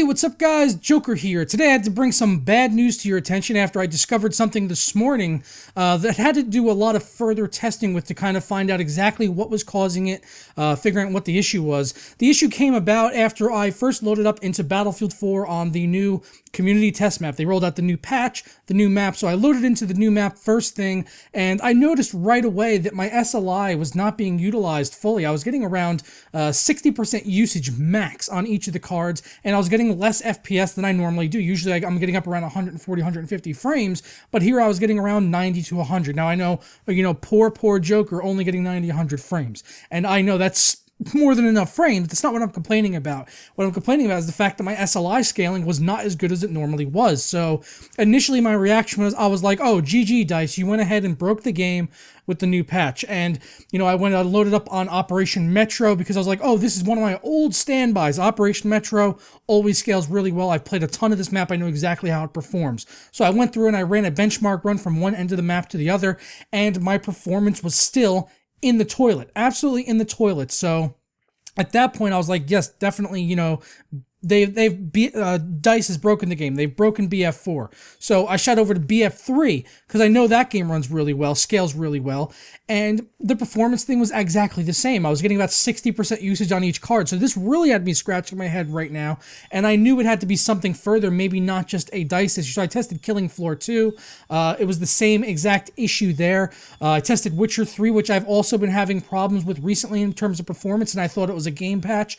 what's up guys? Joker here. Today I had to bring some bad news to your attention after I discovered something this morning that had to do a lot of further testing with to kind of find out exactly what was causing it, figuring out what the issue was. The issue came about after I first loaded up into Battlefield 4 on the new community test map. They rolled out the new patch, the new map, so I loaded into the new map first thing, and I noticed right away that my SLI was not being utilized fully. I was getting around 60% usage max on each of the cards, and I was getting less FPS than I normally do. Usually I'm getting up around 140, 150 frames, but here I was getting around 90 to 100. Now I know, poor Joker only getting 90, 100 frames, and I know that's more than enough frames. That's not what I'm complaining about. What I'm complaining about is the fact that my SLI scaling was not as good as it normally was. So initially my reaction was, I was like, oh, GG DICE, you went ahead and broke the game with the new patch. And, I loaded up on Operation Metro because I was like, oh, this is one of my old standbys. Operation Metro always scales really well. I've played a ton of this map. I know exactly how it performs. So I went through and I ran a benchmark run from one end of the map to the other, and my performance was still in the toilet, absolutely in the toilet. So at that point I was like, yes, definitely, DICE has broken the game. They've broken BF4. So I shot over to BF3 because I know that game runs really well, scales really well, and the performance thing was exactly the same. I was getting about 60% usage on each card. So this really had me scratching my head right now, and I knew it had to be something further, maybe not just a DICE issue. So I tested Killing Floor 2. It was the same exact issue there. I tested Witcher 3, which I've also been having problems with recently in terms of performance, and I thought it was a game patch.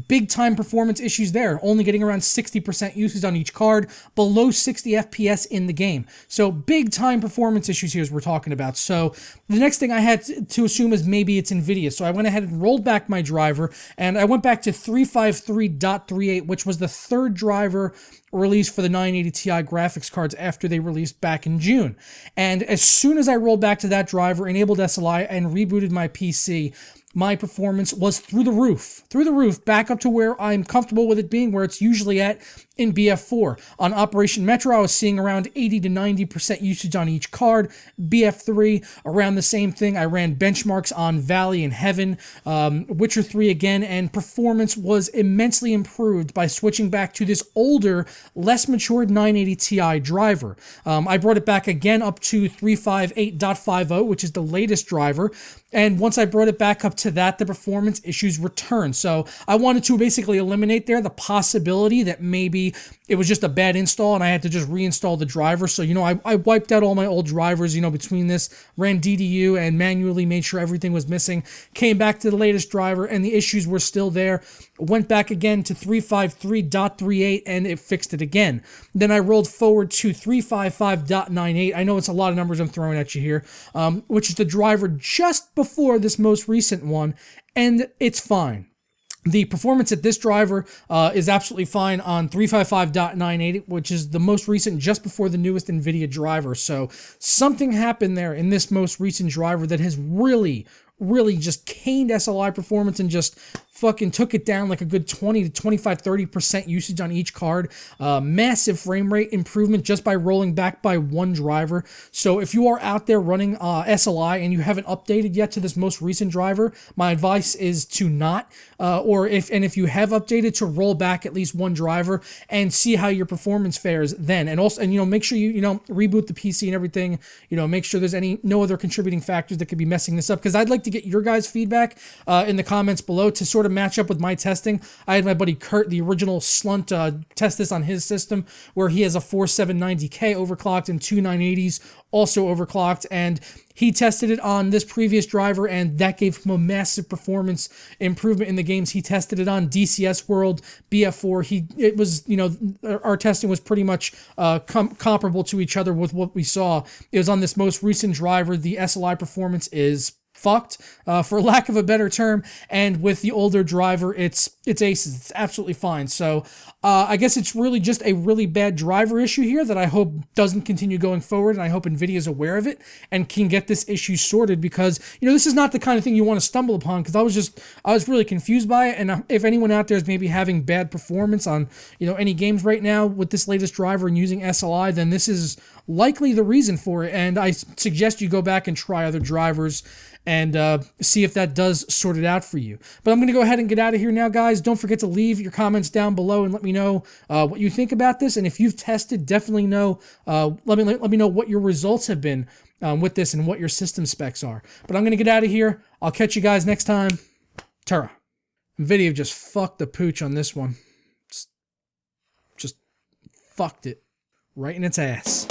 Big time performance issues there, only getting around 60% usage on each card, below 60 FPS in the game. So big time performance issues here as we're talking about. So the next thing I had to assume is maybe it's Nvidia. So I went ahead and rolled back my driver, and I went back to 353.38, which was the third driver released for the 980 Ti graphics cards after they released back in June. And as soon as I rolled back to that driver, enabled SLI, and rebooted my PC, my performance was through the roof, back up to where I'm comfortable with it being, where it's usually at in BF4. On Operation Metro, I was seeing around 80 to 90% usage on each card. BF3, around the same thing. I ran benchmarks on Valley and Heaven, Witcher 3 again, and performance was immensely improved by switching back to this older, less matured 980 Ti driver. I brought it back again up to 358.50, which is the latest driver, and once I brought it back up to that, the performance issues returned. So I wanted to basically eliminate there the possibility that maybe it was just a bad install and I had to just reinstall the driver. So, I wiped out all my old drivers, between this, ran DDU and manually made sure everything was missing, came back to the latest driver and the issues were still there, went back again to 353.38 and it fixed it again. Then I rolled forward to 355.98. I know it's a lot of numbers I'm throwing at you here, which is the driver just before this most recent one, and it's fine. The performance at this driver is absolutely fine on 355.98, which is the most recent, just before the newest Nvidia driver. So something happened there in this most recent driver that has really just caned SLI performance and just fucking took it down like a good 20 to 25, 30% usage on each card. Massive frame rate improvement just by rolling back by one driver. So if you are out there running SLI and you haven't updated yet to this most recent driver, my advice is to not, if you have updated, to roll back at least one driver and see how your performance fares then. And also, make sure you reboot the PC and everything. Make sure there's no other contributing factors that could be messing this up, because I'd like to get your guys' feedback in the comments below to sort of match up with my testing. I had my buddy Kurt, the original Slunt, test this on his system, where he has a 4790K overclocked and two 980s also overclocked, and he tested it on this previous driver, and that gave him a massive performance improvement in the games he tested it on. DCS World, BF4, our testing was pretty much comparable to each other with what we saw. It was on this most recent driver. The SLI performance is fucked, for lack of a better term, and with the older driver, it's aces. It's absolutely fine. So I guess it's really just a really bad driver issue here that I hope doesn't continue going forward, and I hope Nvidia is aware of it and can get this issue sorted, because this is not the kind of thing you want to stumble upon, because I was really confused by it. And if anyone out there is maybe having bad performance on any games right now with this latest driver and using SLI, then this is likely the reason for it. And I suggest you go back and try other drivers and see if that does sort it out for you. But I'm going to go ahead and get out of here now, guys. Don't forget to leave your comments down below and let me know what you think about this. And if you've tested, definitely know. Let me know what your results have been with this and what your system specs are. But I'm going to get out of here. I'll catch you guys next time. Tara. Nvidia just fucked the pooch on this one. Just fucked it right in its ass.